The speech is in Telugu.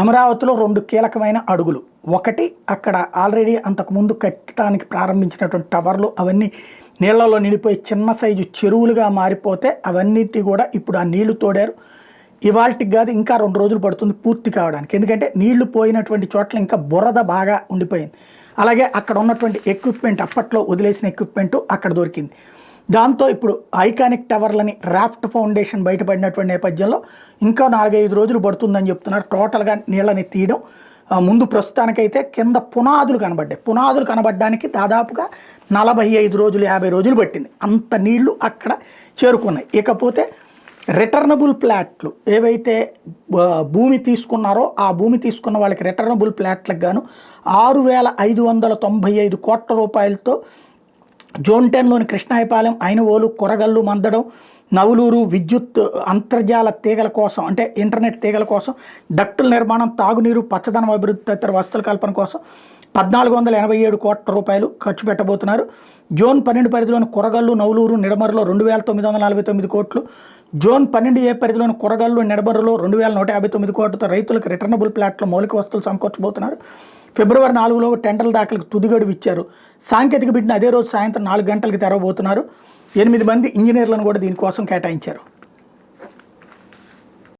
అమరావతిలో 2 కీలకమైన అడుగులు. ఒకటి అక్కడ ఆల్రెడీ అంతకుముందు కట్టడానికి ప్రారంభించినటువంటి టవర్లు అవన్నీ నీళ్లలో నిండిపోయి చిన్న సైజు చెరువులుగా మారిపోతే అవన్నిటి కూడా ఇప్పుడు ఆ నీళ్లు తోడారు. ఇవాల్టికి కాదు ఇంకా 2 రోజులు పడుతుంది పూర్తి కావడానికి. ఎందుకంటే నీళ్లు పోయినటువంటి చోట్ల ఇంకా బురద బాగా ఉండిపోయింది. అలాగే అక్కడ ఉన్నటువంటి ఎక్విప్మెంట్ అప్పట్లో వదిలేసిన ఎక్విప్మెంట్ అక్కడ దొరికింది. దాంతో ఇప్పుడు ఐకానిక్ టవర్లని రాఫ్ట్ ఫౌండేషన్ బయటపడినటువంటి నేపథ్యంలో ఇంకా 4-5 రోజులు పడుతుందని చెప్తున్నారు. టోటల్గా నీళ్ళని తీయడం ముందు ప్రస్తుతానికైతే కింద పునాదులు కనబడ్డాయి. పునాదులు కనబడడానికి దాదాపుగా 45 రోజులు 50 రోజులు పట్టింది. అంత నీళ్లు అక్కడ చేరుకున్నాయి. ఇకపోతే రిటర్నబుల్ ప్లాట్లు ఏవైతే భూమి తీసుకున్నారో ఆ భూమి తీసుకున్న వాళ్ళకి రిటర్నబుల్ ప్లాట్లకు గాను 6,595 కోట్ల రూపాయలతో జోన్ 10లోని కృష్ణాయపాలెం, ఐనవోలు, కొరగల్లు, మందడం, నవలూరు విద్యుత్ అంతర్జాల తీగల కోసం అంటే ఇంటర్నెట్ తీగల కోసం, డక్టుల నిర్మాణం, తాగునీరు, పచ్చదనం అభివృద్ధి తదితర వసతుల కల్పన కోసం 1,487 కోట్ల రూపాయలు ఖర్చు పెట్టబోతున్నారు. జోన్ 12 పరిధిలోని కొరగల్లు, నవలూరు, నిడమరులో 2,949 కోట్లు, జోన్ 12A పరిధిలోని కొరగల్లు, నిడమరులో 2,159 కోట్లతో రైతులకు రిటర్నబుల్ ప్లాట్లో మౌలిక వస్తువులు సమకూర్చబోతున్నారు. ఫిబ్రవరి 4లో టెండర్ల దాఖలకు తుది గడువు ఇచ్చారు. సాంకేతిక బిడ్డను అదే రోజు సాయంత్రం 4 గంటలకు తెరవబోతున్నారు. 8 మంది ఇంజనీర్లను కూడా దీనికోసం కేటాయించారు.